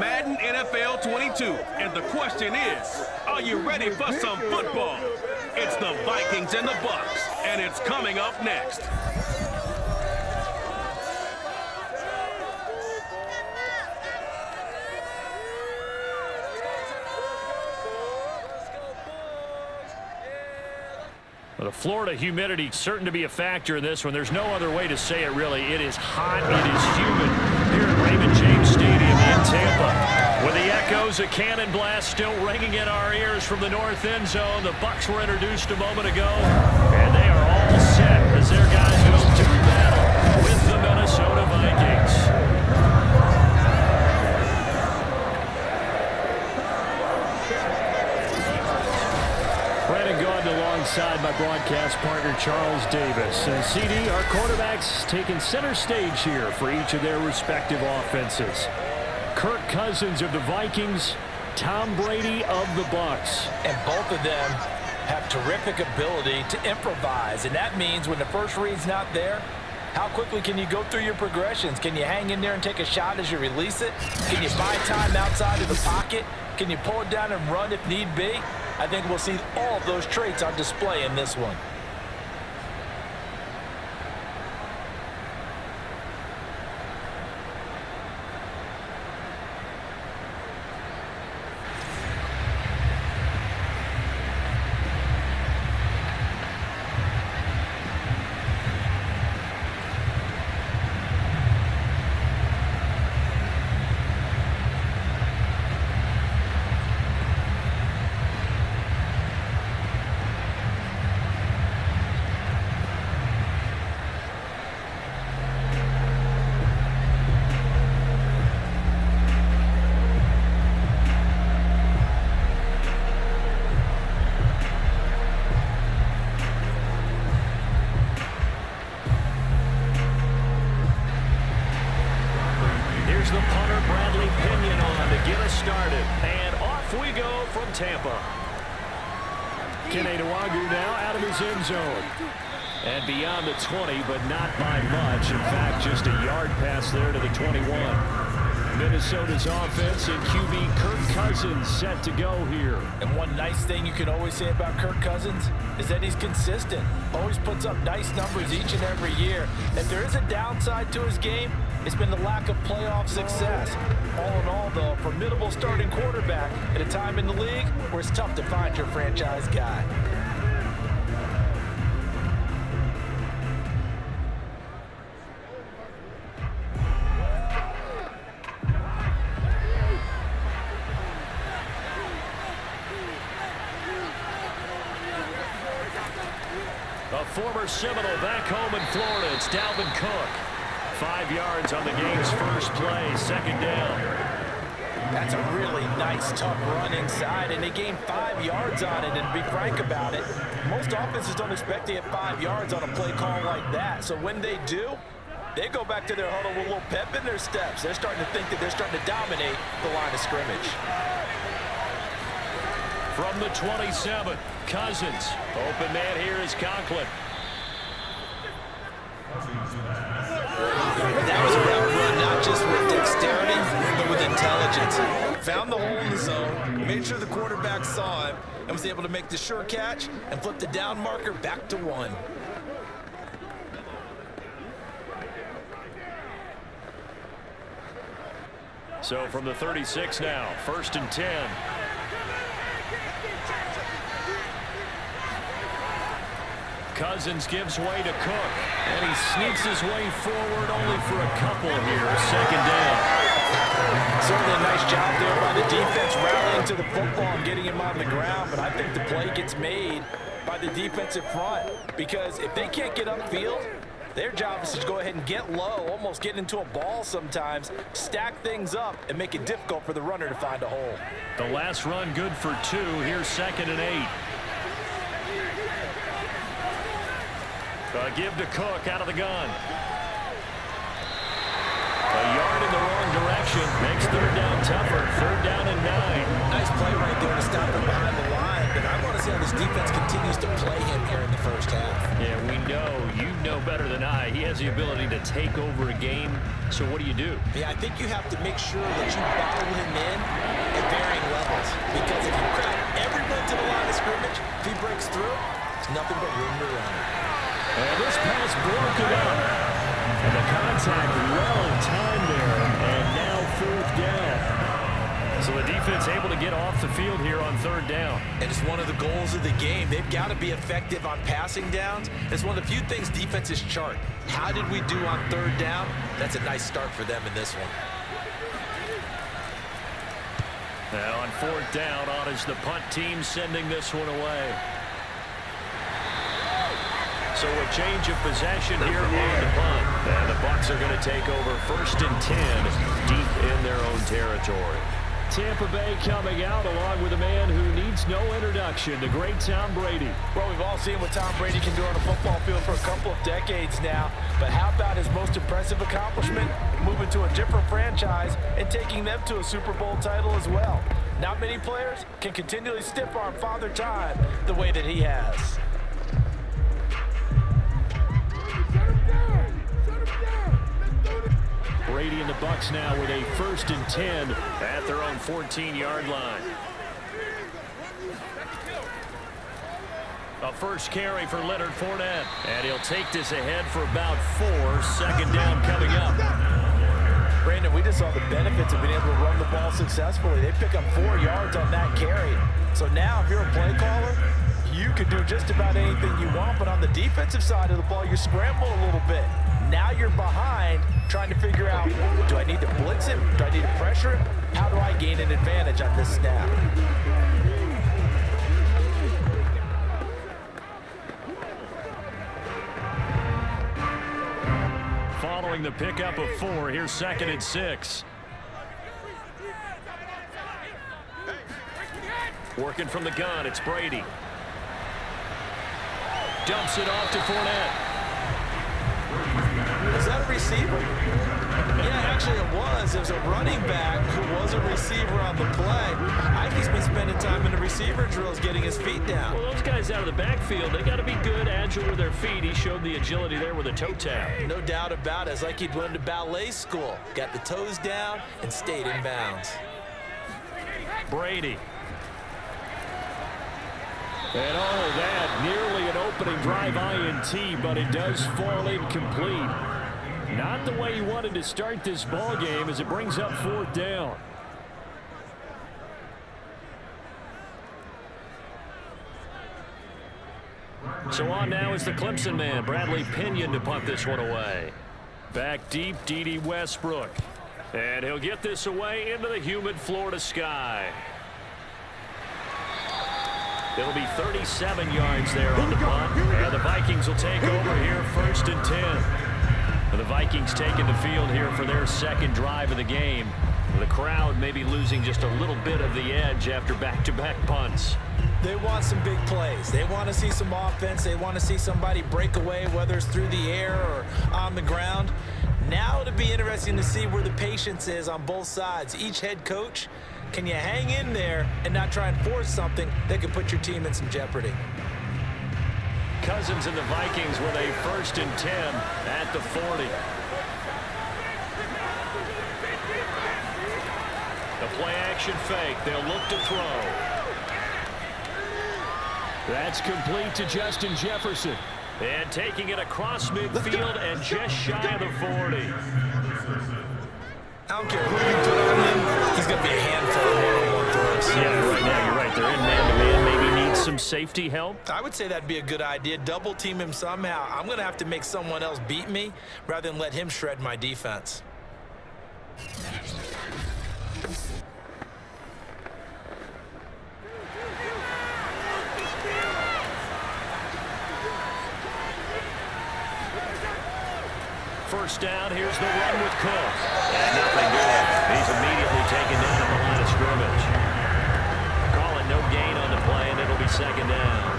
Madden NFL 22, and the question is, are you ready for some football? It's the Vikings and the Bucks, and it's coming up next. The Florida humidity certain to be a factor in this one. There's no other way to say it, really. It is hot. It is humid here at Raymond James Stadium in Tampa. With the echoes of cannon blast still ringing in our ears from the north end zone, the Bucs were introduced a moment ago, and they are all set as their guys go to battle with the Minnesota Vikings. Alongside my broadcast partner Charles Davis. And CD, our quarterbacks taking center stage here for each of their respective offenses. Kirk Cousins of the Vikings, Tom Brady of the Bucs. And both of them have terrific ability to improvise. And that means when the first read's not there, how quickly can you go through your progressions? Can you hang in there and take a shot as you release it? Can you buy time outside of the pocket? Can you pull it down and run if need be? I think we'll see all of those traits on display in this one. Tampa. Kenedawagu now out of his end zone. And beyond the 20, but not by much. In fact, just a yard pass there to the 21. Minnesota's offense and QB Kirk Cousins set to go here. And one nice thing you can always say about Kirk Cousins is that he's consistent. Always puts up nice numbers each and every year. If there is a downside to his game, it's been the lack of playoff success. All in all, though, a formidable starting quarterback at a time in the league where it's tough to find your franchise guy. A former Seminole back home in Florida. It's Dalvin Cook. 5 yards on the game's first play, second down. That's a really nice, tough run inside, and they gained 5 yards on it. And to be frank about it, most offenses don't expect to get 5 yards on a play call like that. So when they do, they go back to their huddle with a little pep in their steps. They're starting to think that they're starting to dominate the line of scrimmage. From the 27, Cousins. Open man here is Conklin. That was a route run, not just with dexterity, but with intelligence. Found the hole in the zone, made sure the quarterback saw him, and was able to make the sure catch and flip the down marker back to 1. So from the 36 now, 1st and 10. Cousins gives way to Cook, and he sneaks his way forward only for a couple here. Second down. Certainly a nice job there by the defense rallying to the football and getting him on the ground, but I think the play gets made by the defensive front because if they can't get upfield, their job is to go ahead and get low, almost get into a ball sometimes, stack things up, and make it difficult for the runner to find a hole. The last run good for 2. Here's 2nd and 8. Give to Cook out of the gun. A yard in the wrong direction makes 3rd down tougher. 3rd down and 9. Nice play right there to stop him behind the line, but I want to see how this defense continues to play him here in the first half. Yeah, we you know better than I. He has the ability to take over a game. So what do you do? Yeah, I think you have to make sure that you bottle him in at varying levels. Because if you crowd everyone to the line of scrimmage, if he breaks through, there's nothing but room to run. And this pass broken up. And the contact well timed there. And now 4th down. So the defense able to get off the field here on 3rd down. And it's one of the goals of the game. They've got to be effective on passing downs. It's one of the few things defenses chart. How did we do on 3rd down? That's a nice start for them in this one. Now on 4th down, on is the punt team sending this one away. So a change of possession here on the punt. And the Bucs are going to take over 1st and 10 deep in their own territory. Tampa Bay coming out along with a man who needs no introduction, the great Tom Brady. Well, we've all seen what Tom Brady can do on a football field for a couple of decades now. But how about his most impressive accomplishment? Moving to a different franchise and taking them to a Super Bowl title as well. Not many players can continually stiff-arm Father Time the way that he has. Brady and the Bucs now with a 1st and 10 at their own 14-yard line. A first carry for Leonard Fournette. And he'll take this ahead for about 4. 2nd down coming up. Brandon, we just saw the benefits of being able to run the ball successfully. They pick up 4 yards on that carry. So now if you're a play caller, you can do just about anything you want. But on the defensive side of the ball, you're scrambling a little bit. Now you're behind, trying to figure out, do I need to blitz him? Do I need to pressure him? How do I gain an advantage on this snap? Following the pickup of 4, here's 2nd and 6. Working from the gun, it's Brady. Dumps it off to Fournette. Was that a receiver? Yeah, actually it was. It was a running back who was a receiver on the play. I think he's been spending time in the receiver drills getting his feet down. Well, those guys out of the backfield, they got to be good, agile with their feet. He showed the agility there with a toe tap. No doubt about it. It's like he'd went to ballet school. Got the toes down and stayed in bounds. Brady. And all of that, nearly an opening drive INT, but it does fall incomplete. Not the way he wanted to start this ball game as it brings up 4th down. So on now is the Clemson man, Bradley Pinion, to punt this one away. Back deep, D.D. Westbrook. And he'll get this away into the humid Florida sky. It'll be 37 yards there on the punt. And the Vikings will take over here 1st and 10. And the Vikings taking the field here for their 2nd drive of the game. The crowd may be losing just a little bit of the edge after back-to-back punts. They want some big plays. They want to see some offense. They want to see somebody break away, whether it's through the air or on the ground. Now it'll be interesting to see where the patience is on both sides. Each head coach, can you hang in there and not try and force something that could put your team in some jeopardy? Cousins and the Vikings with a 1st and 10 at the 40. The play action fake. They'll look to throw. That's complete to Justin Jefferson. And taking it across midfield and just shy of the 40. I don't care who you put on him, he's going to be a handful of one-on-one throws. Yeah, right now you're right. They're in man-to-man. Maybe needs some safety help. I would say that'd be a good idea. Double team him somehow. I'm going to have to make someone else beat me rather than let him shred my defense. First down, here's the run with Cook. And nothing good. He's immediately taken down at the line of scrimmage. Calling no gain on the play, and it'll be 2nd down.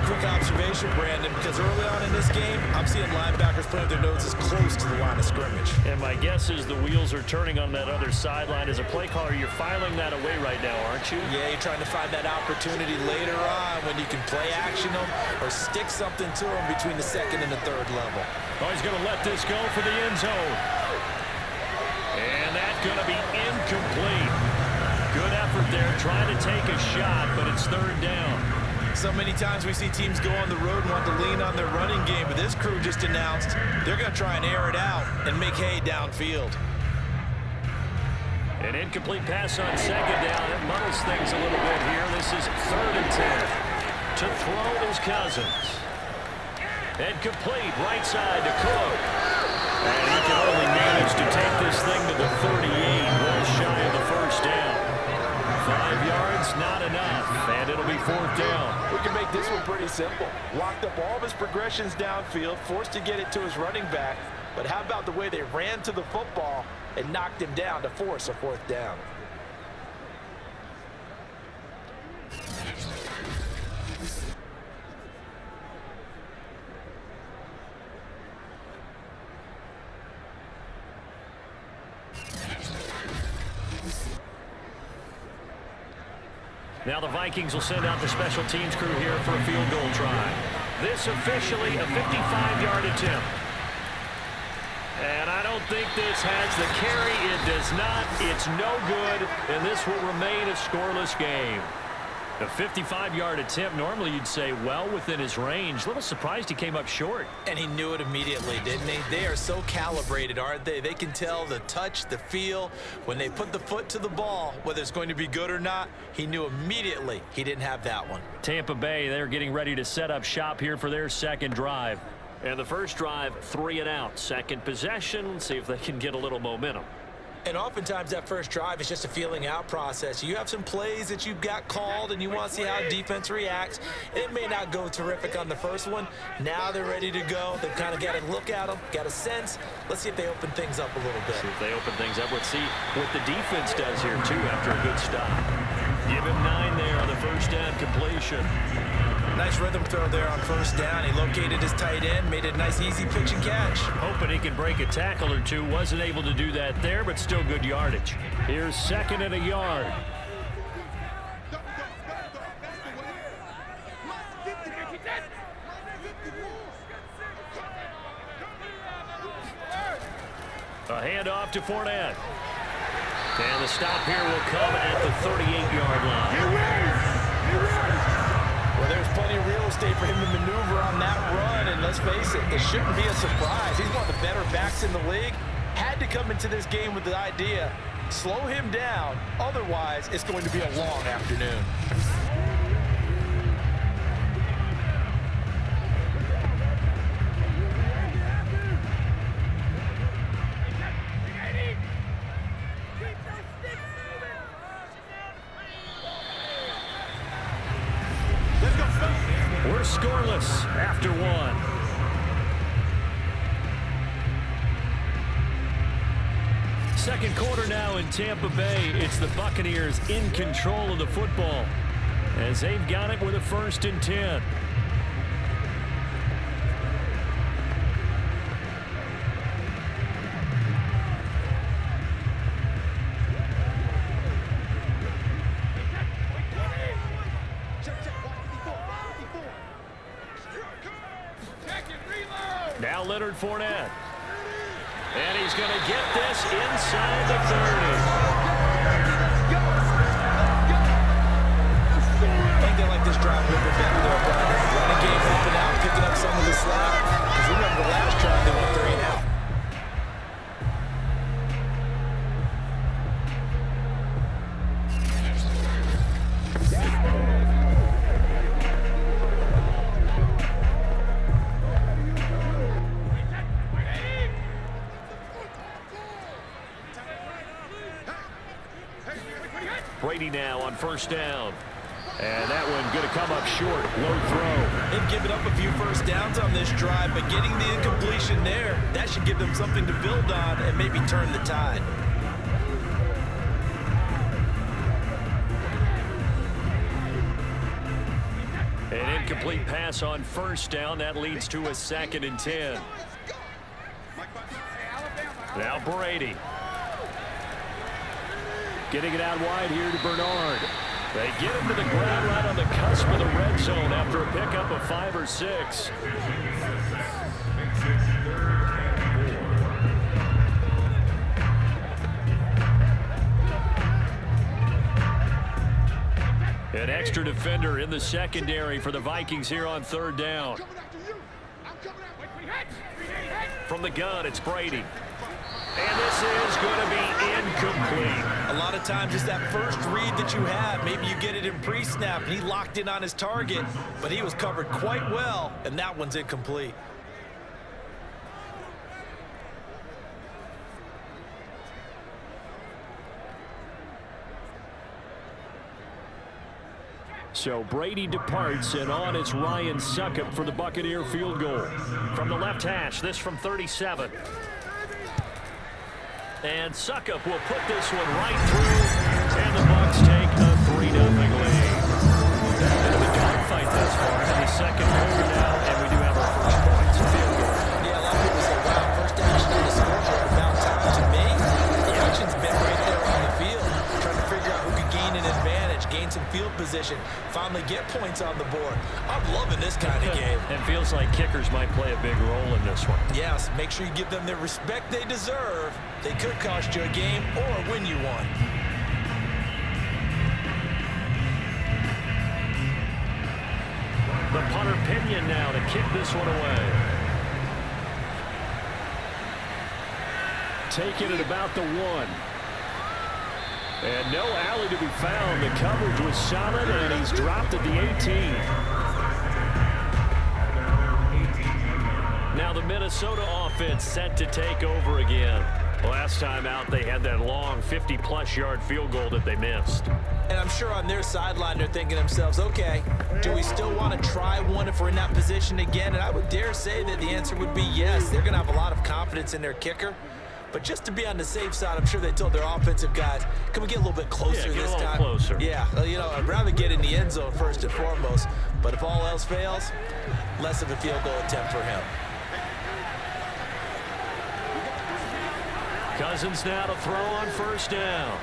Quick observation, Brandon, because early on in this game, I'm seeing linebackers putting their noses close to the line of scrimmage. And my guess is the wheels are turning on that other sideline. As a play caller, you're filing that away right now, aren't you? Yeah, you're trying to find that opportunity later on when you can play action them or stick something to them between the second and the third level. Oh, he's going to let this go for the end zone. And that's going to be incomplete. Good effort there, trying to take a shot, but it's third down. So many times we see teams go on the road and want to lean on their running game, but this crew just announced they're going to try and air it out and make hay downfield. An incomplete pass on second down. It muddles things a little bit here. This is 3rd and 10. To throw is Cousins. And complete, right side to Cook. And he can only manage to take this thing to the 38, well shy of the first down. 5 yards, not enough, and it'll be 4th down. We can make this one pretty simple. Locked up all of his progressions downfield, forced to get it to his running back. But how about the way they ran to the football and knocked him down to force a 4th down? Now the Vikings will send out the special teams crew here for a field goal try. This officially a 55-yard attempt. And I don't think this has the carry. It does not. It's no good, and this will remain a scoreless game. A 55-yard attempt, normally you'd say well within his range. A little surprised he came up short. And he knew it immediately, didn't he? They are so calibrated, aren't they? They can tell the touch, the feel. When they put the foot to the ball, whether it's going to be good or not, he knew immediately he didn't have that one. Tampa Bay, they're getting ready to set up shop here for their second drive. And the first drive, 3 and out. Second possession, see if they can get a little momentum. And oftentimes that first drive is just a feeling out process. You have some plays that you've got called and you want to see how defense reacts. It may not go terrific on the first one. Now they're ready to go. They've kind of got to look at them, got a sense. Let's see if they open things up a little bit. See if they open things up. Let's see what the defense does here, too, after a good stop. Give him 9 there on the first down completion. Nice rhythm throw there on first down. He located his tight end, made it a nice, easy pitch and catch. Hoping he can break a tackle or two. Wasn't able to do that there, but still good yardage. Here's 2nd and a yard. A handoff to Fournette. And the stop here will come at the 38-yard line. Well, there's plenty of real estate for him to maneuver on that run, and let's face it, it shouldn't be a surprise. He's one of the better backs in the league. Had to come into this game with the idea, slow him down, otherwise it's going to be a long afternoon. We're scoreless after 1. Second quarter now in Tampa Bay. It's the Buccaneers in control of the football as they've got it with a 1st and 10. Now Leonard Fournette. And he's going to get this inside the 30. I think they like this drive a little bit better there, Brian. Running game open out, picking up some of the slack. Because remember the last drive, they went 3 and out. Brady now on first down. And that one going to come up short. Low throw. They've given up a few first downs on this drive, but getting the incompletion there, that should give them something to build on and maybe turn the tide. An incomplete pass on first down. That leads to a 2nd and 10. Now Brady. Getting it out wide here to Bernard. They get him to the ground right on the cusp of the red zone after a pickup of 5 or 6. An extra defender in the secondary for the Vikings here on 3rd down. From the gun, it's Brady. And this is going to be incomplete. A lot of times it's that first read that you have. Maybe you get it in pre-snap, and he locked in on his target, but he was covered quite well, and that one's incomplete. So Brady departs, and on it's Ryan Succop for the Buccaneer field goal. From the left hash, this from 37. And Succop will put this one right through, and the Bucs take a 3-0 lead. Bit of a dogfight thus far in the second quarter now, and we do have our first points. Field goal. Yeah, a lot of people say, wow, first action on the scoreboard about time. To me, the action's been right there on the field, trying to figure out who could gain an advantage, gain some field position, finally get points on the board. I'm loving this kind of game. It feels like kickers might play a big role in this one. Yes, make sure you give them the respect they deserve. They could cost you a game or win you one. The punter Pinion now to kick this one away. Taking it about the 1. And no alley to be found. The coverage was solid, and he's dropped at the 18. Now the Minnesota offense set to take over again. Last time out, they had that long 50-plus yard field goal that they missed. And I'm sure on their sideline, they're thinking to themselves, okay, do we still want to try one if we're in that position again? And I would dare say that the answer would be yes. They're going to have a lot of confidence in their kicker. But just to be on the safe side, I'm sure they told their offensive guys, can we get a little bit closer this time? Closer. Yeah, you know, I'd rather get in the end zone first and foremost. But if all else fails, less of a field goal attempt for him. Cousins now to throw on first down.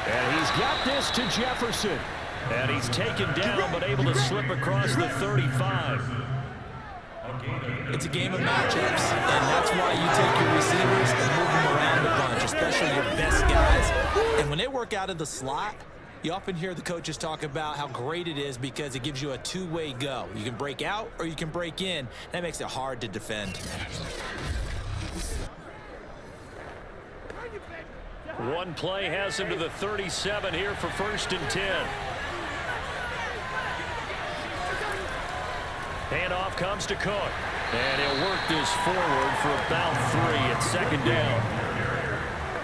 And he's got this to Jefferson. And he's taken down but able to slip across the 35. It's a game of matchups, and that's why you take your receivers and move them around a bunch, especially your best guys. And when they work out of the slot, you often hear the coaches talk about how great it is because it gives you a two-way go. You can break out or you can break in. That makes it hard to defend. One play has him to the 37 here for 1st and 10. Handoff comes to Cook. And he'll work this forward for about 3 at 2nd down.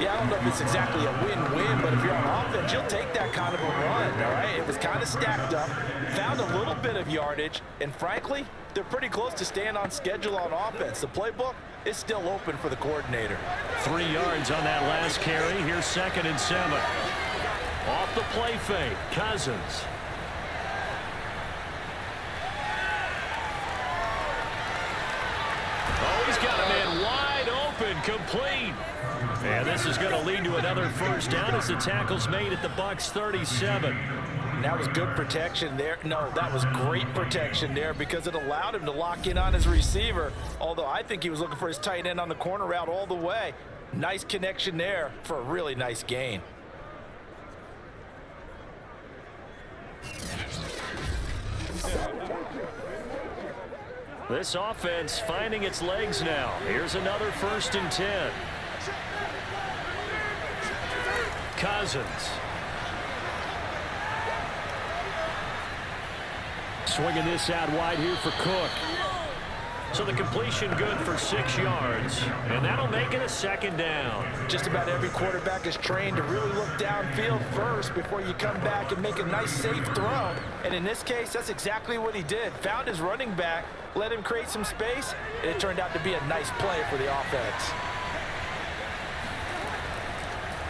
Yeah, I don't know if it's exactly a win-win, but if you're on offense, you'll take that kind of a run, all right? It was kind of stacked up, found a little bit of yardage, and frankly, they're pretty close to staying on schedule on offense. The playbook is still open for the coordinator. 3 yards on that last carry. Here's 2nd and 7. Off the play fake, Cousins. Oh, he's got a man wide open, complete. And this is going to lead to another first down as the tackle's made at the Bucs 37. That was good protection there. No, that was great protection there because it allowed him to lock in on his receiver, although I think he was looking for his tight end on the corner route all the way. Nice connection there for a really nice gain. This offense finding its legs now. Here's another 1st and 10. Cousins. Swinging this out wide here for Cook. So the completion good for 6 yards, and that'll make it a 2nd down. Just about every quarterback is trained to really look downfield first before you come back and make a nice safe throw. And in this case, that's exactly what he did. Found his running back, let him create some space, and it turned out to be a nice play for the offense.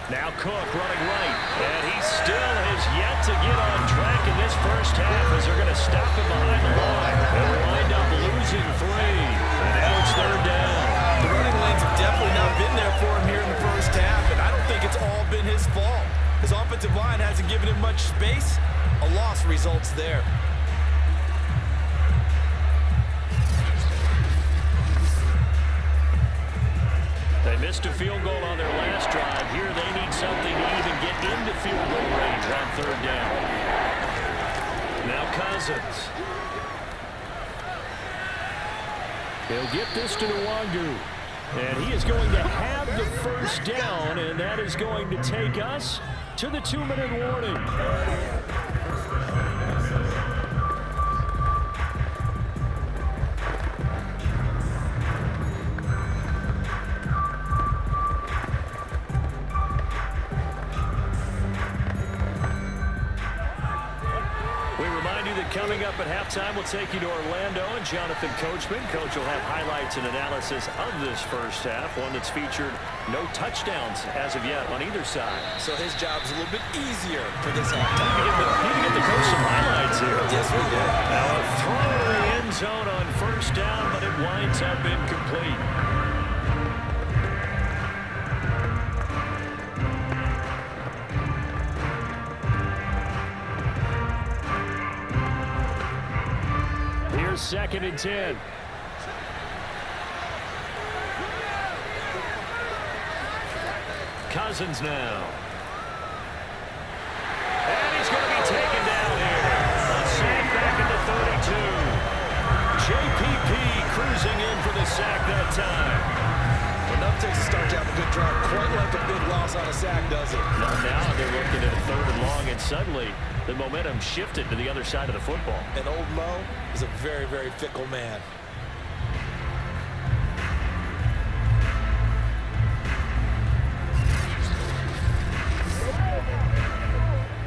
Now Cook running right, and he still has yet to get on track in this first half as they're going to stop him behind the line. They'll wind up losing 3. And now it's third down. The running lanes have definitely not been there for him here in the first half, and I don't think it's all been his fault. His offensive line hasn't given him much space. A loss results there. They missed a field goal on their last drive. Here they need something to even get into field goal range on third down. Now Cousins. He'll get this to Nwangu. And he is going to have the first down, and that is going to take us to the 2-minute warning. Coming up at halftime, we'll take you to Orlando and Jonathan Coachman. Coach will have highlights and analysis of this first half, one that's featured no touchdowns as of yet on either side. So his job's a little bit easier for this halftime. Need to get the coach some highlights here. Yes, we do. Now a throw in the end zone on first down, but it winds up incomplete. Second and 10. Cousins now. And he's going to be taken down here. A sack back at the 32. JPP cruising in for the sack that time. Enough takes to start to have a good drive. Quite like a big loss on a sack, does it? Now they're looking at a third and long, and suddenly the momentum shifted to the other side of the football. And old Mo is a very, very fickle man.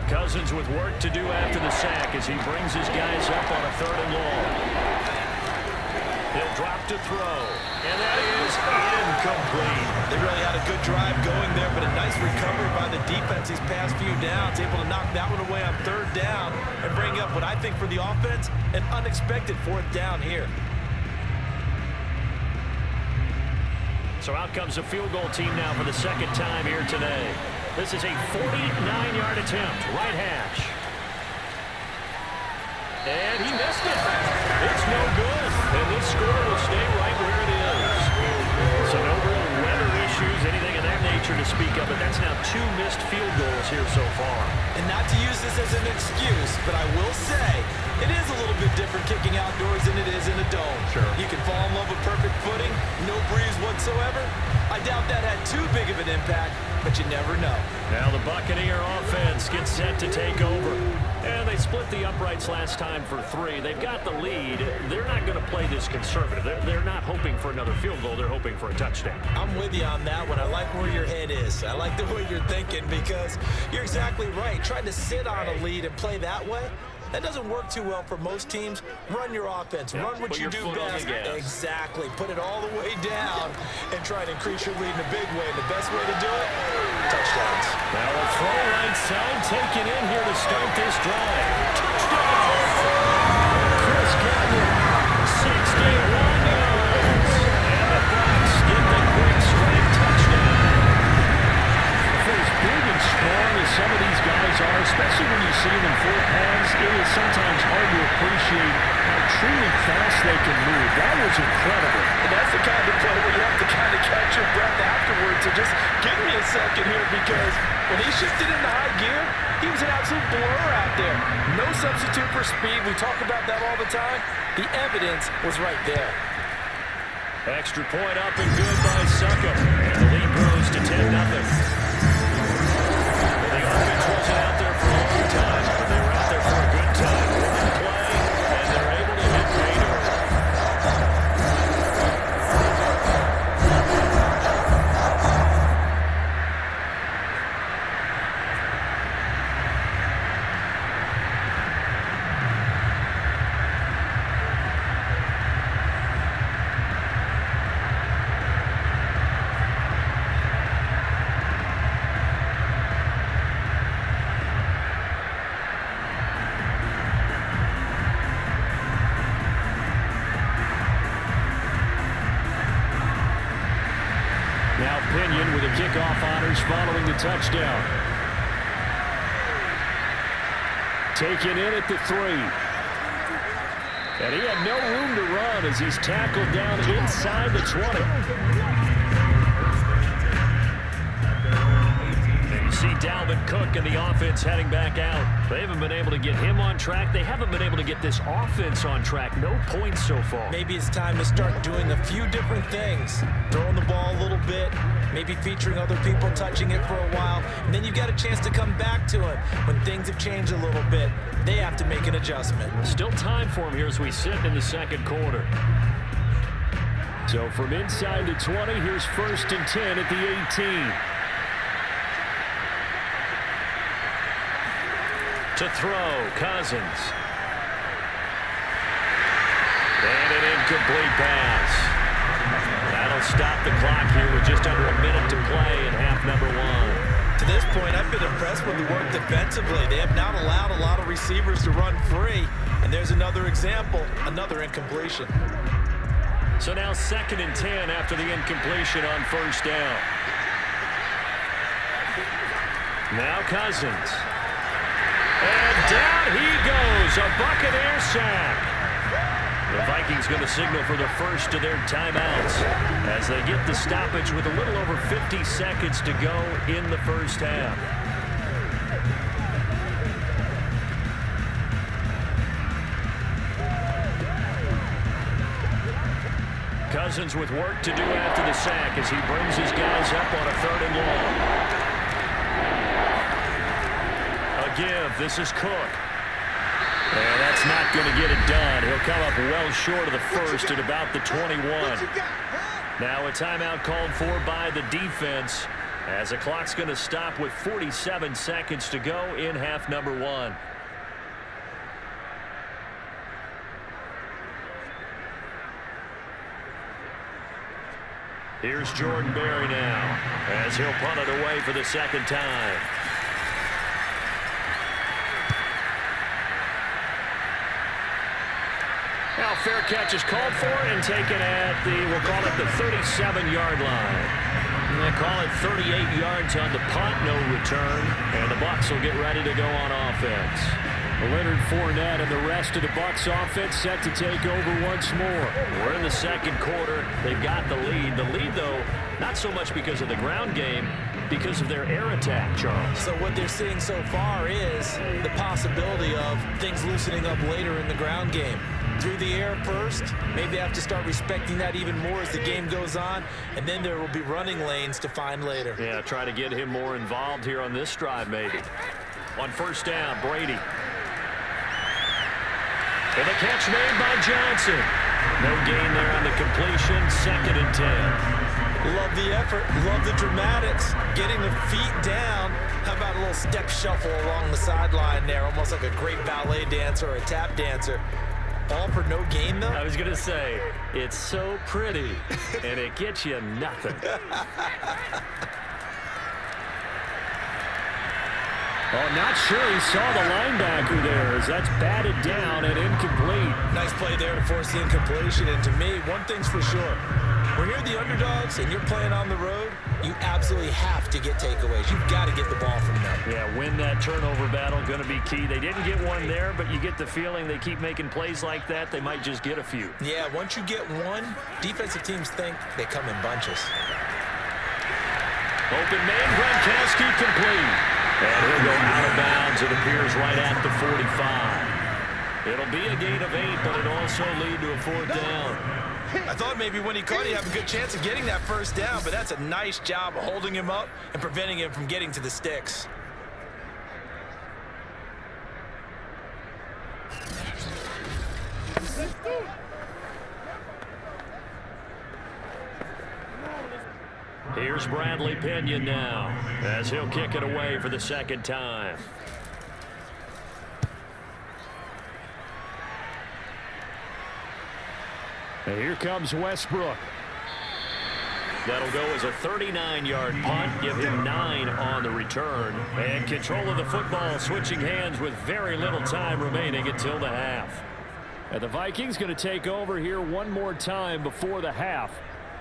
Cousins with work to do after the sack as he brings his guys up on a third and long. He'll drop to throw, and that is incomplete. They really had a good drive going there, but a nice recovery by the defense these past few downs, able to knock that one away on third down and bring up what I think for the offense, an unexpected fourth down here. So out comes a field goal team now for the second time here today. This is a 49-yard attempt, right hash. And he missed it. It's no good. And this score will stay right where it is. So no real weather issues, anything of that nature to speak of, but that's now 2 missed field goals here so far. And not to use this as an excuse, but I will say it is a little bit different kicking outdoors than it is in a dome. Sure. You can fall in love with perfect footing, no breeze whatsoever. I doubt that had too big of an impact, but you never know. Now the Buccaneer offense gets set to take over. And they split the uprights last time for 3. They've got the lead. They're not going to play this conservative. They're not hoping for another field goal. They're hoping for a touchdown. I'm with you on that one. I like where your head is. I like the way you're thinking because you're exactly right. Trying to sit on a lead and play that way, that doesn't work too well for most teams. Run your offense. Run what you do best. Exactly. Put it all the way down and try to increase your lead in a big way. And the best way to do it, touchdowns. Now a throw right side taken in here to start this drive. Touchdown! Chris Godwin, 61 yards. And the Bucs get the quick straight touchdown. For as big and strong as some of these guys are, especially when you see them in full pads, it is sometimes hard to appreciate how truly fast they can move. That was incredible. And that's the kind of play where you have to kind of catch your breath afterwards. So just give me a second here because when he shifted into high gear, he was an absolute blur out there. No substitute for speed. We talk about that all the time. The evidence was right there. Extra point up and good by Ssılka. And the lead grows to 10-0. The offense wasn't out there for a long time, but they were out there for a good time. One play, and they're able to hit pay dirt. following the touchdown. Taken in at the 3. And he had no room to run as he's tackled down inside the 20. And you see Dalvin Cook and the offense heading back out. They haven't been able to get him on track. They haven't been able to get this offense on track. No points so far. Maybe it's time to start doing a few different things. Throwing the ball a little bit, maybe featuring other people touching it for a while, and then you've got a chance to come back to him when things have changed a little bit. They have to make an adjustment. Still time for him here as we sit in the second quarter. So from inside the 20, here's 1st and 10 at the 18. To throw, Cousins. And an incomplete pass. That'll stop the clock here with just under a minute to play in half number 1. To this point, I've been impressed with the work defensively. They have not allowed a lot of receivers to run free. And there's another example, another incompletion. So now 2nd and 10 after the incompletion on 1st down. Now Cousins. And down he goes, a Buccaneer sack. The Vikings going to signal for the first of their timeouts as they get the stoppage with a little over 50 seconds to go in the first half. Cousins with work to do after the sack as he brings his guys up on a 3rd and long. A give, this is Cook. And that's not going to get it done. He'll come up well short of the first at about the 21. Now a timeout called for by the defense as the clock's going to stop with 47 seconds to go in half number 1. Here's Jordan Berry now as he'll punt it away for the 2nd time. Now fair catch is called for and taken at the, we'll call it the 37-yard line. They call it 38 yards on the punt, no return, and the Bucs will get ready to go on offense. Leonard Fournette and the rest of the Bucs offense set to take over once more. We're in the second quarter. They've got the lead. The lead, though, not so much because of the ground game, because of their air attack, Charles. So what they're seeing so far is the possibility of things loosening up later in the ground game. Through the air first, maybe they have to start respecting that even more as the game goes on, and then there will be running lanes to find later. Yeah, try to get him more involved here on this drive, maybe. On 1st down, Brady. And the catch made by Johnson. No gain there on the completion. 2nd and 10. Love the effort. Love the dramatics. Getting the feet down. How about a little step shuffle along the sideline there? Almost like a great ballet dancer or a tap dancer. All for no gain, though? I was going to say, it's so pretty, and it gets you nothing. Oh, not sure he saw the linebacker there as that's batted down and incomplete. Nice play there to force the incompletion. And to me, one thing's for sure. When you're the underdogs and you're playing on the road, you absolutely have to get takeaways. You've got to get the ball from them. Yeah, win that turnover battle, going to be key. They didn't get one there, but you get the feeling they keep making plays like that, they might just get a few. Yeah, once you get one, defensive teams think they come in bunches. Open man, Gronkowski complete. And he'll go out of bounds, it appears, right at the 45. It'll be a gain of 8, but it'll also lead to a 4th down. I thought maybe when he caught, he'd have a good chance of getting that 1st down, but that's a nice job of holding him up and preventing him from getting to the sticks. Here's Bradley Pinion now as he'll kick it away for the 2nd time. And here comes Westbrook. That'll go as a 39-yard punt, give him 9 on the return. And control of the football switching hands with very little time remaining until the half. And the Vikings going to take over here one more time before the half.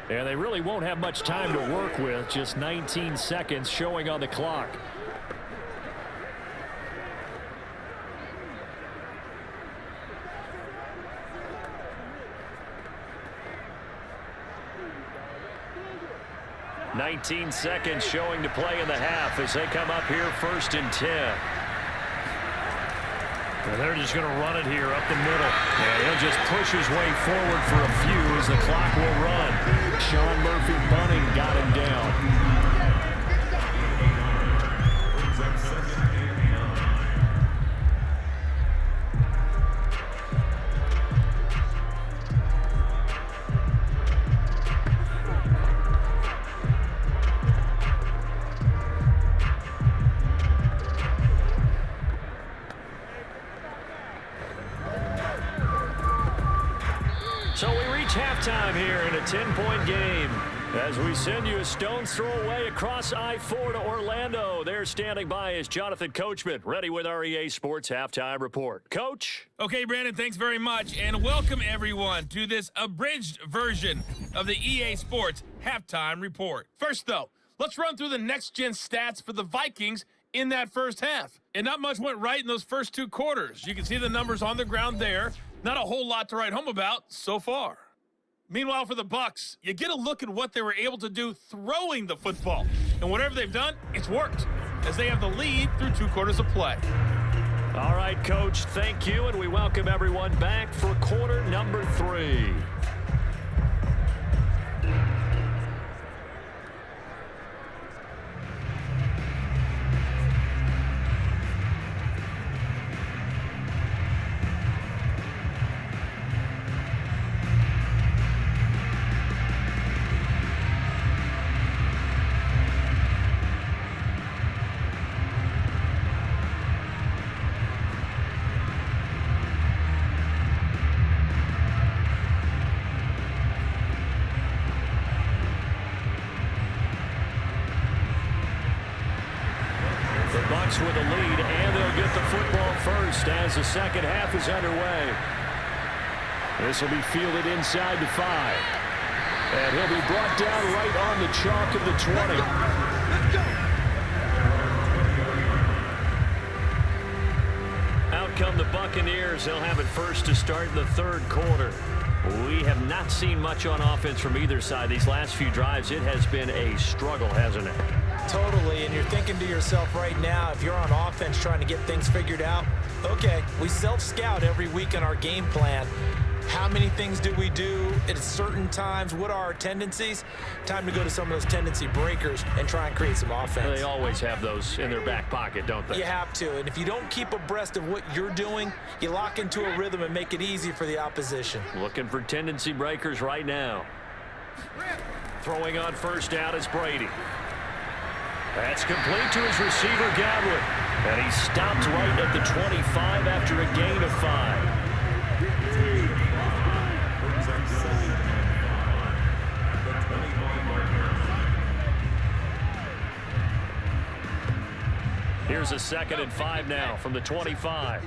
And they really won't have much time to work with. Just 19 seconds showing on the clock. "19 seconds showing to play in the half as they come up here 1st and 10. And they're just going to run it here up the middle. And he'll just push his way forward for a few as the clock will run. Sean Murphy Bunning got him down. So we reach halftime here in a 10-point game as we send you a stone's throw away across I-4 to Orlando. There standing by is Jonathan Coachman, ready with our EA Sports Halftime Report. Coach? Okay, Brandon, thanks very much, and welcome everyone to this abridged version of the EA Sports Halftime Report. First, though, let's run through the next-gen stats for the Vikings in that first half. And not much went right in those first 2 quarters. You can see the numbers on the ground there. Not a whole lot to write home about so far. Meanwhile, for the Bucs, you get a look at what they were able to do throwing the football. And whatever they've done, it's worked, as they have the lead through 2 quarters of play. All right, Coach, thank you, and we welcome everyone back for quarter number 3. Bucs with a lead, and they'll get the football first as the second half is underway. This will be fielded inside the 5. And he'll be brought down right on the chalk of the 20. Out come the Buccaneers. They'll have it first to start in the 3rd quarter. We have not seen much on offense from either side. These last few drives, it has been a struggle, hasn't it? Totally, and you're thinking to yourself right now, if you're on offense trying to get things figured out, okay, we self-scout every week in our game plan. How many things do we do at certain times? What are our tendencies? Time to go to some of those tendency breakers and try and create some offense. They always have those in their back pocket, don't they? You have to, and if you don't keep abreast of what you're doing, you lock into a rhythm and make it easy for the opposition. Looking for tendency breakers right now. Throwing on first down is Brady. That's complete to his receiver, Godwin. And he stopped right at the 25 after a gain of 5. Here's a 2nd and 5 now from the 25.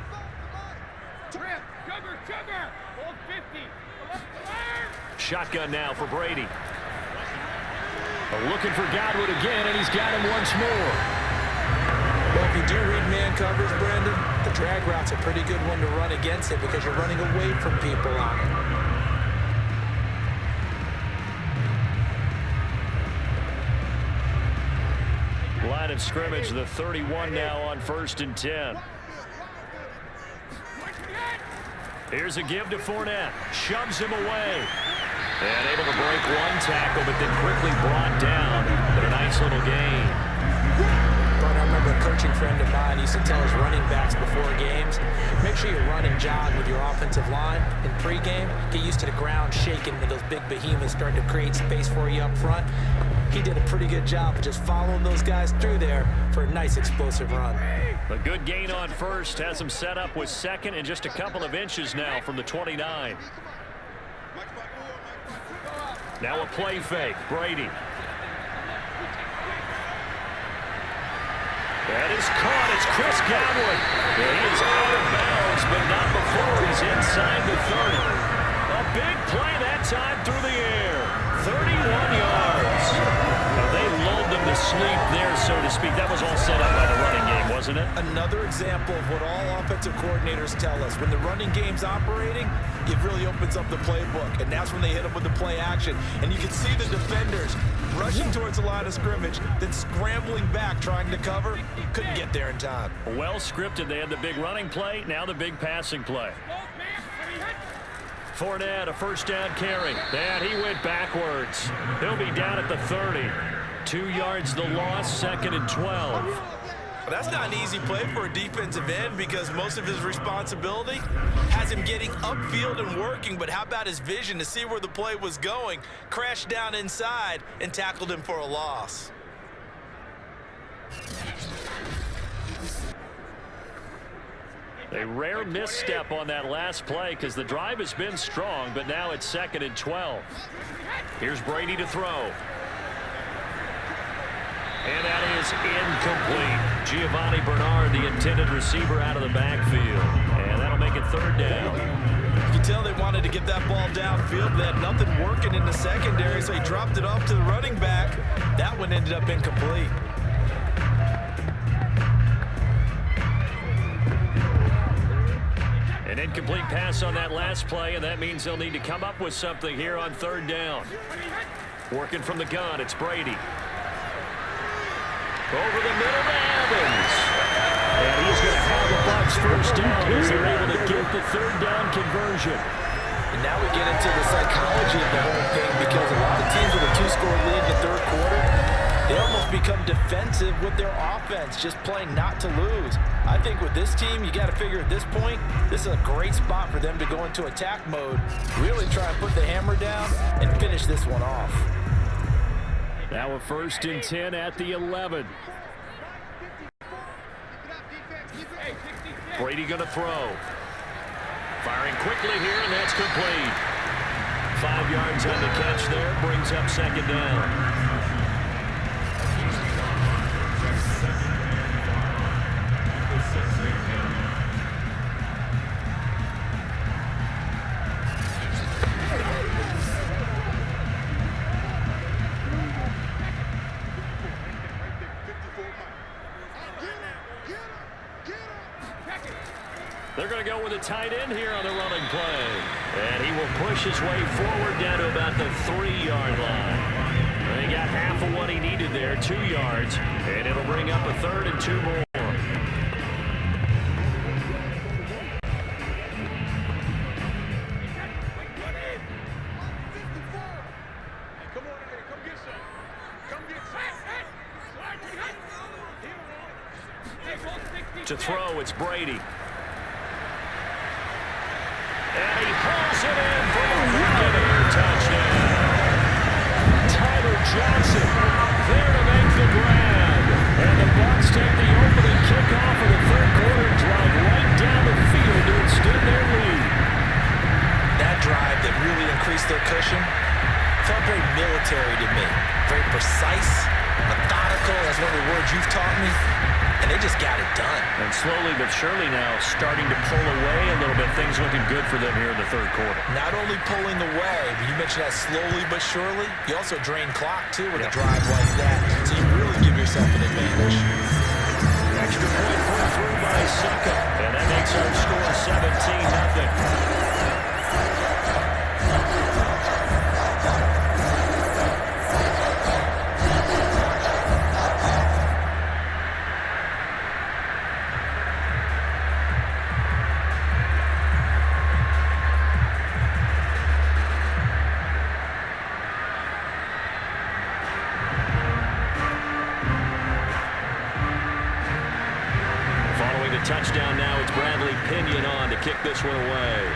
Shotgun now for Brady. Looking for Godwin again, and he's got him once more. Well, if you do read man coverage, Brandon, the drag route's a pretty good one to run against it because you're running away from people on it. Line of scrimmage, the 31 now on 1st and 10. Here's a give to Fournette. Shoves him away. And able to break one tackle, but then quickly brought down. But a nice little gain. But I remember a coaching friend of mine used to tell his running backs before games, make sure you run and jog with your offensive line in pregame. Get used to the ground shaking when those big behemoths start to create space for you up front. He did a pretty good job of just following those guys through there for a nice explosive run. A good gain on first has him set up with 2nd and just a couple of inches now from the 29. Now a play fake, Brady. That is caught. It's Chris Godwin. And he is out of bounds, but not before he's inside the 30. A big play that time through the air. 31 sleep there, so to speak. That was all set up by the running game, wasn't it? Another example of what all offensive coordinators tell us. When the running game's operating, it really opens up the playbook, and that's when they hit them with the play action. And you can see the defenders rushing towards the line of scrimmage, then scrambling back, trying to cover. Couldn't get there in time. Well scripted. They had the big running play, now the big passing play. Fournette, a first down carry. And he went backwards. He'll be down at the 30. 2 yards the loss, 2nd and 12. Well, that's not an easy play for a defensive end because most of his responsibility has him getting upfield and working. But how about his vision to see where the play was going, crashed down inside, and tackled him for a loss? A rare misstep on that last play because the drive has been strong, but now it's 2nd and 12. Here's Brady to throw. And that is incomplete. Giovanni Bernard, the intended receiver, out of the backfield. And that'll make it 3rd down. You can tell they wanted to get that ball downfield. They had nothing working in the secondary, so he dropped it off to the running back. That one ended up incomplete. An incomplete pass on that last play, and that means they'll need to come up with something here on 3rd down. Working from the gun, it's Brady. Over the middle to Evans. And he's going to have the Bucs first down as they're able to get the 3rd down conversion. And now we get into the psychology of the whole thing because a lot of teams with a 2-score lead in the 3rd quarter, they almost become defensive with their offense, just playing not to lose. I think with this team, you got to figure at this point, this is a great spot for them to go into attack mode, really try and put the hammer down and finish this one off. Now a 1st and 10 at the 11. Brady going to throw. Firing quickly here, and that's complete. 5 yards on the catch there, brings up 2nd down. They're going to go with a tight end here on the running play. And he will push his way forward down to about the 3-yard line. And he got half of what he needed there, 2 yards. And it'll bring up a 3rd and 2 more. To throw, it's Brady. And he pulls it in for a Buccaneer touchdown. Tyler Johnson there to make the grab. And the Bucs take the opening kickoff of the 3rd quarter and drive right down the field to extend their lead. That drive that really increased their cushion felt very military to me. Very precise, methodical. That's one of the words you've taught me. And they just got it done. And slowly but surely now starting to pull away a little bit. Things looking good for them here in the 3rd quarter. Not only pulling away, but you mentioned that slowly but surely. You also drain clock, too, with a drive like that. So you really give yourself an advantage. Extra point put through by Ssılka. And that makes our score 17-0. Touchdown now. It's Bradley Pinion on to kick this one away.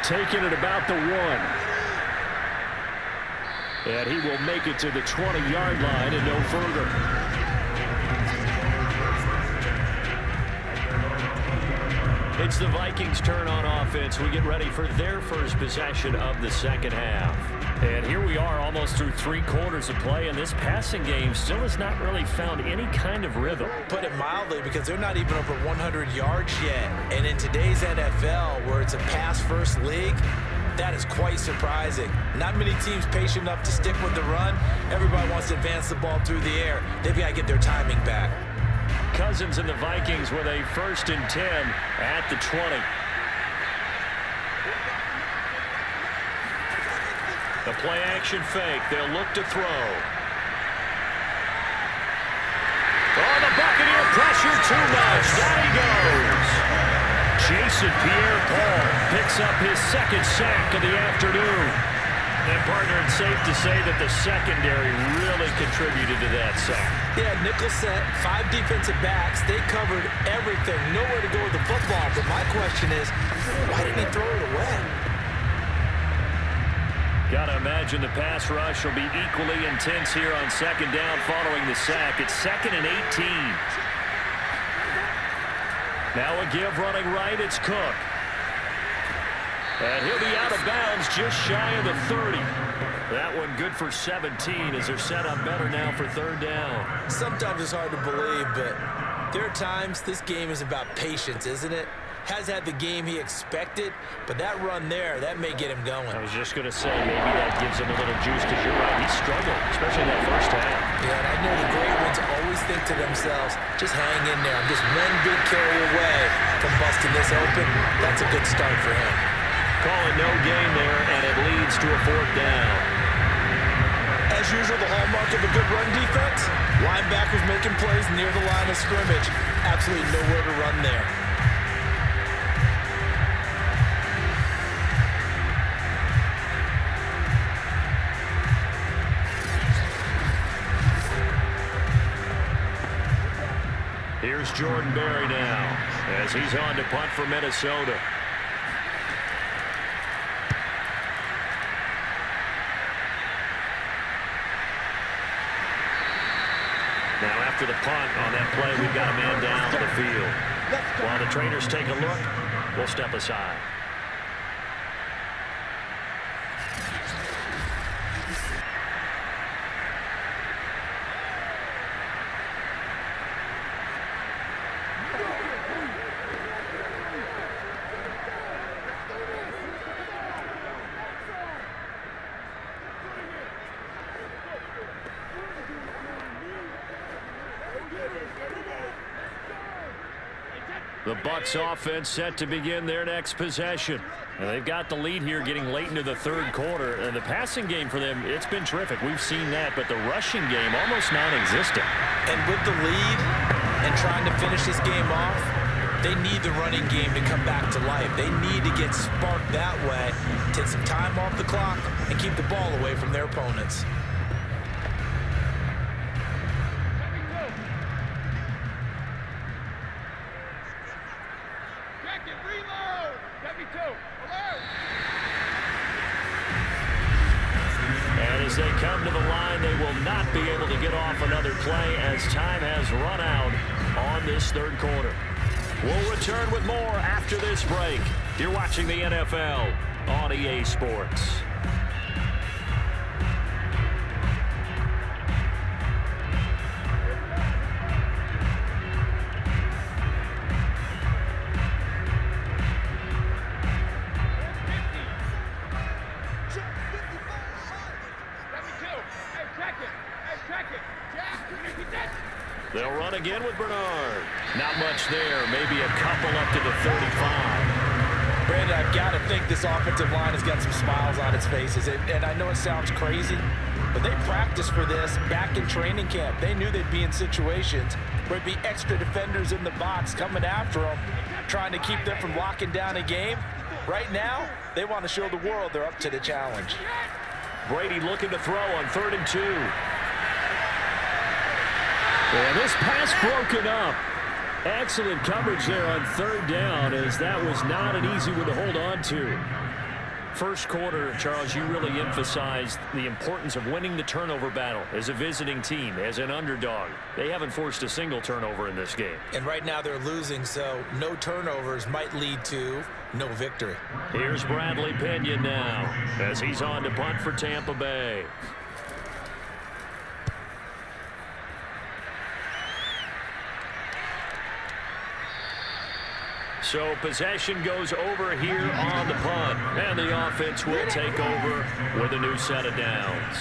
Taking it about the 1. And he will make it to the 20-yard line and no further. It's the Vikings' turn on offense. We get ready for their first possession of the 2nd half. And here we are almost through 3 quarters of play, and this passing game still has not really found any kind of rhythm. Put it mildly, because they're not even over 100 yards yet. And in today's NFL, where it's a pass-first league, That is quite surprising. Not many teams patient enough to stick with the run. Everybody wants to advance the ball through the air. They've got to get their timing back. Cousins and the Vikings with a 1st and 10 at the 20. The play action fake. They'll look to throw. Oh, the Buccaneer pressure too much. Down he goes. Jason Pierre-Paul picks up his 2nd sack of the afternoon. And, partner, it's safe to say that the secondary really contributed to that sack. Yeah, nickel set, 5 defensive backs. They covered everything. Nowhere to go with the football. But my question is, why didn't he throw it away? Got to imagine the pass rush will be equally intense here on 2nd down following the sack. It's 2nd and 18. Now a give running right. It's Cook. And he'll be out of bounds just shy of the 30. That one good for 17 as they're set up better now for 3rd down. Sometimes it's hard to believe, but there are times this game is about patience, isn't it? Has had the game he expected, but that run there, that may get him going. I was just going to say, maybe that gives him a little juice because you're right. He struggled, especially in that first half. Yeah, and I know the great ones always think to themselves, just hang in there. I'm just one big carry away from busting this open. That's a good start for him. Call it no gain there, and it leads to a 4th down. As usual, the hallmark of a good run defense, linebackers making plays near the line of scrimmage. Absolutely nowhere to run there. Here's Jordan Berry now as he's on to punt for Minnesota. Now after the punt on that play, we've got a man down on the field. While the trainers take a look, we'll step aside. The Bucs offense set to begin their next possession. And they've got the lead here getting late into the 3rd quarter. And the passing game for them, it's been terrific. We've seen that. But the rushing game, almost non-existent. And with the lead and trying to finish this game off, they need the running game to come back to life. They need to get sparked that way, take some time off the clock, and keep the ball away from their opponents. And as they come to the line, they will not be able to get off another play as time has run out on this 3rd quarter. We'll return with more after this break. You're watching the NFL on EA Sports. They'll run again with Bernard. Not much there. Maybe a couple up to the 35. Brandon, I've got to think this offensive line has got some smiles on its faces. And I know it sounds crazy, but they practiced for this back in training camp. They knew they'd be in situations where there'd be extra defenders in the box coming after them, trying to keep them from locking down a game. Right now, they want to show the world they're up to the challenge. Brady looking to throw on 3rd and 2. And this pass broken up. Excellent coverage there on 3rd down, as that was not an easy one to hold on to. First quarter, Charles, you really emphasized the importance of winning the turnover battle as a visiting team, as an underdog. They haven't forced a single turnover in this game. And right now they're losing, so no turnovers might lead to no victory. Here's Bradley Pinion now as he's on to punt for Tampa Bay. So possession goes over here on the punt, and the offense will take over with a new set of downs.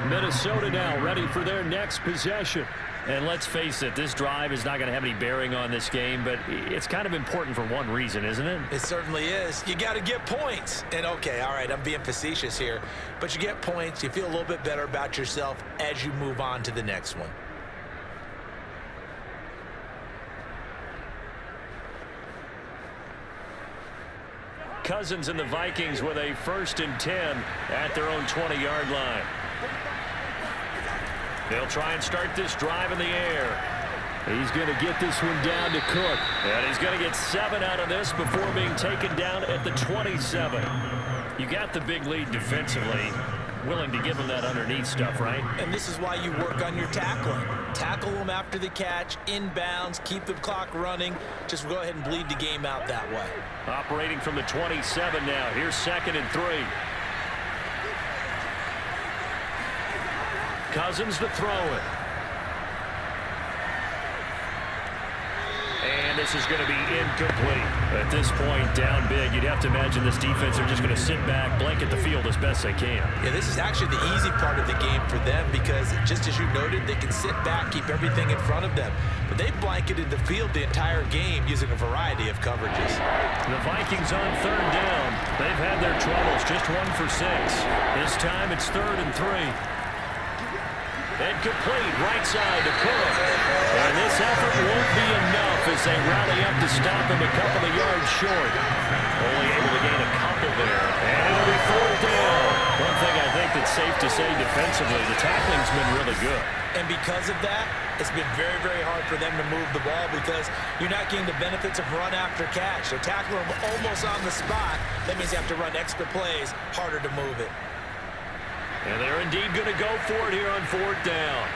Minnesota now ready for their next possession. And let's face it, this drive is not going to have any bearing on this game, but it's kind of important for one reason, isn't it? It certainly is. You got to get points. And, okay, all right, I'm being facetious here, but you get points, you feel a little bit better about yourself as you move on to the next one. Cousins and the Vikings with a 1st and 10 at their own 20-yard line. They'll try and start this drive in the air. He's going to get this one down to Cook. And he's going to get 7 out of this before being taken down at the 27. You got the big lead defensively. Willing to give him that underneath stuff, right? And this is why you work on your tackling. Tackle them after the catch, inbounds, keep the clock running. Just go ahead and bleed the game out that way. Operating from the 27 now. Here's 2nd and 3. Cousins to throw it. And this is going to be incomplete. At this point, down big, you'd have to imagine this defense are just going to sit back, blanket the field as best they can. Yeah, this is actually the easy part of the game for them because, just as you noted, they can sit back, keep everything in front of them. But they've blanketed the field the entire game using a variety of coverages. The Vikings on 3rd down. They've had their troubles, just 1 for 6. This time it's 3rd and 3. And complete, right side to Cook. And this effort won't be enough as they rally up to stop him a couple of yards short. Only able to gain a couple there. And it'll be 4th down. One thing I think that's safe to say defensively, the tackling's been really good. And because of that, it's been very, very hard for them to move the ball because you're not getting the benefits of run after catch. They're tackling them almost on the spot. That means you have to run extra plays, harder to move it. And they're indeed going to go for it here on 4th down.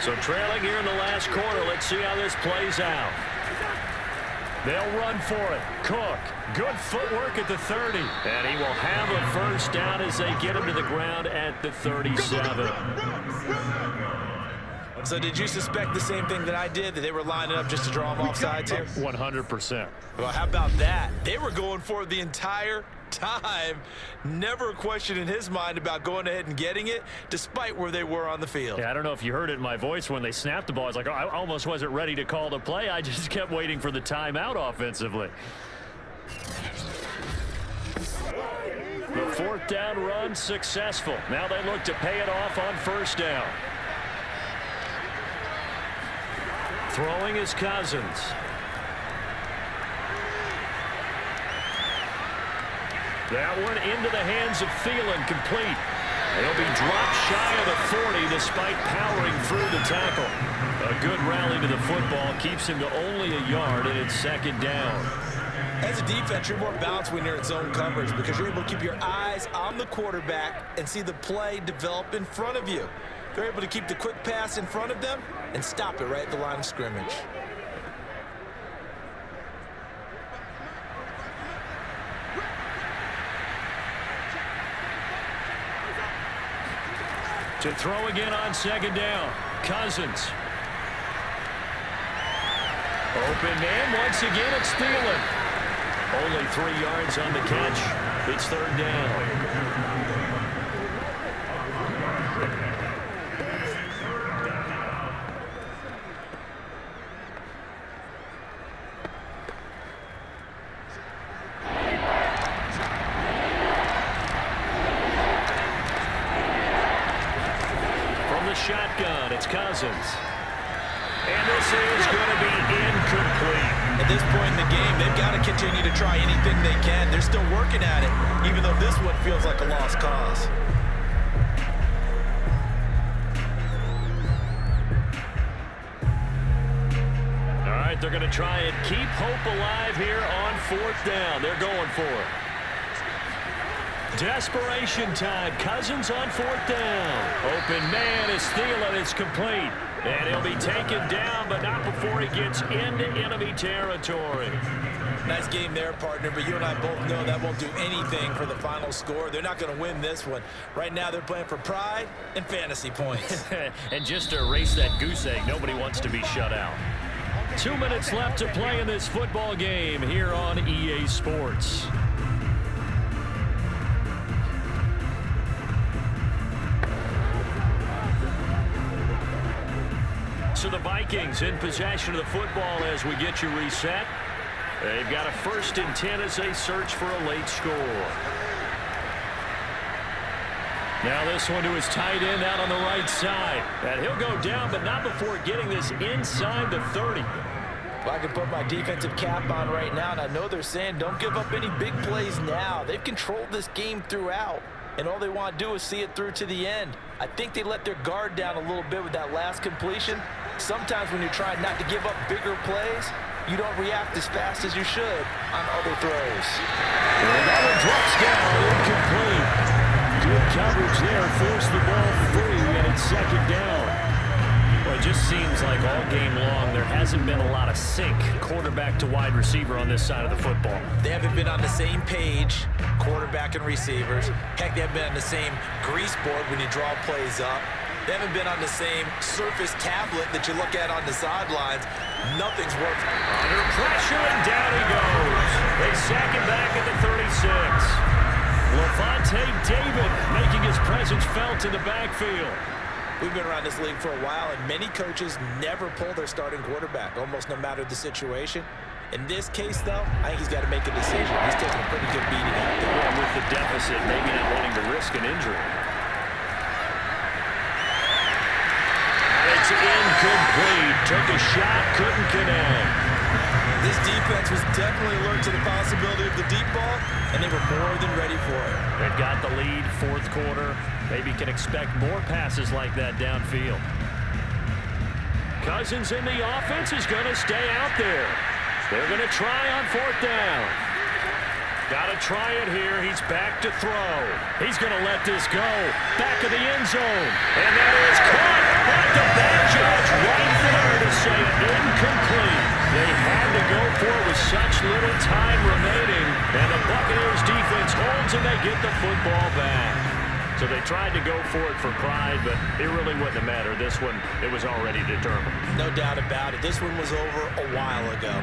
So trailing here in the last quarter. Let's see how this plays out. They'll run for it. Cook, good footwork at the 30. And he will have a 1st down as they get him to the ground at the 37. So did you suspect the same thing that I did, that they were lining up just to draw them offsides here? 100%. Well, how about that? They were going for it the entire time. Never a question in his mind about going ahead and getting it, despite where they were on the field. Yeah, I don't know if you heard it in my voice when they snapped the ball. I was like, oh, I almost wasn't ready to call the play. I just kept waiting for the timeout offensively. The 4th down run successful. Now they look to pay it off on 1st down. Throwing is Cousins. That one into the hands of Thielen, complete. He'll be dropped shy of the 40 despite powering through the tackle. A good rally to the football keeps him to only a yard, and it's 2nd down. As a defense, you're more balanced when you're in zone coverage because you're able to keep your eyes on the quarterback and see the play develop in front of you. They're able to keep the quick pass in front of them and stop it right at the line of scrimmage. To throw again on 2nd down. Cousins. Open man. Once again, it's Thielen. Only 3 yards on the catch. It's 3rd down. Shotgun, it's Cousins. And this is going to be incomplete. At this point in the game, they've got to continue to try anything they can. They're still working at it, even though this one feels like a lost cause. All right, they're going to try and keep hope alive here on 4th down. They're going for it. Desperation time. Cousins on 4th down. Open man is Thielen. It's complete. And he'll be taken down, but not before he gets into enemy territory. Nice game there, partner, but you and I both know that won't do anything for the final score. They're not going to win this one. Right now, they're playing for pride and fantasy points. And just to erase that goose egg, nobody wants to be shut out. 2 minutes left to play in this football game here on EA Sports. So the Vikings in possession of the football as we get you reset. They've got a 1st and 10 as they search for a late score. Now this one to his tight end out on the right side. And he'll go down, but not before getting this inside the 30. Well, I can put my defensive cap on right now, and I know they're saying don't give up any big plays now. They've controlled this game throughout, and all they want to do is see it through to the end. I think they let their guard down a little bit with that last completion. Sometimes when you're trying not to give up bigger plays, you don't react as fast as you should on other throws. And that one drops down, incomplete. Good coverage there, forced the ball free, and it's 2nd down. Well, it just seems like all game long there hasn't been a lot of sync quarterback to wide receiver on this side of the football. They haven't been on the same page, quarterback and receivers. Heck, they haven't been on the same grease board when you draw plays up. They haven't been on the same Surface tablet that you look at on the sidelines. Nothing's worked. Under pressure, and down he goes. They sack him back at the 36. Levante David making his presence felt in the backfield. We've been around this league for a while, and many coaches never pull their starting quarterback, almost no matter the situation. In this case, though, I think he's got to make a decision. He's taking a pretty good beating out there. Yeah, with the deficit, maybe not wanting to risk an injury. It's incomplete. Took a shot, couldn't connect. This defense was definitely alert to the possibility of the deep ball, and they were more than ready for it. They've got the lead, 4th quarter. Maybe can expect more passes like that downfield. Cousins in the offense is going to stay out there. They're going to try on 4th down. Got to try it here. He's back to throw. He's going to let this go. Back of the end zone. And that is caught at the back judge right there to say incomplete. They had to go for it with such little time remaining. And the Buccaneers defense holds and they get the football back. So they tried to go for it for pride, but it really wouldn't have mattered. This one, it was already determined. No doubt about it. This one was over a while ago.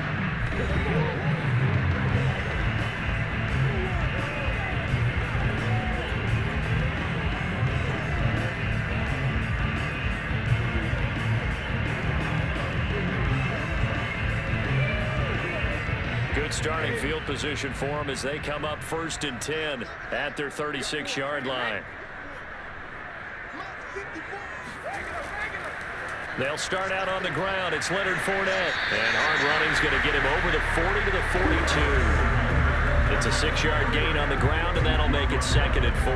Good starting field position for them as they come up 1st and 10 at their 36-yard line. They'll start out on the ground. It's Leonard Fournette. And hard running's going to get him over the 40 to the 42. It's a 6-yard gain on the ground, and that'll make it 2nd and 4.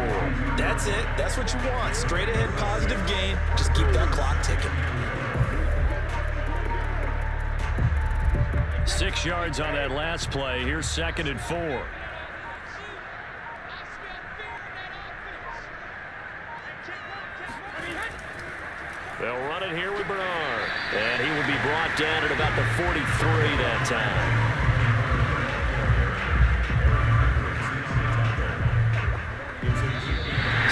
That's it. That's what you want. Straight ahead positive gain. Just keep that clock ticking. 6 yards on that last play. Here's 2nd and 4. They'll run it here with Bernard. And he will be brought down at about the 43 that time.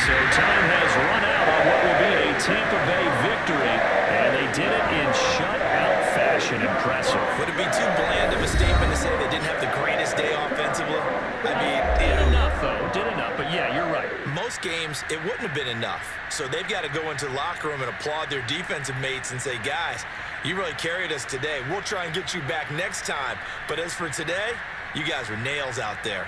So time has run out on what will be a Tampa Bay victory. And they did it in shutout fashion. Impressive. Would it be too bland of a statement to say they didn't have the greatest day offensively? I mean, did enough, though. Did enough. But, yeah, you're right. Most games, it wouldn't have been enough. So they've got to go into the locker room and applaud their defensive mates and say, guys, you really carried us today. We'll try and get you back next time. But as for today, you guys were nails out there.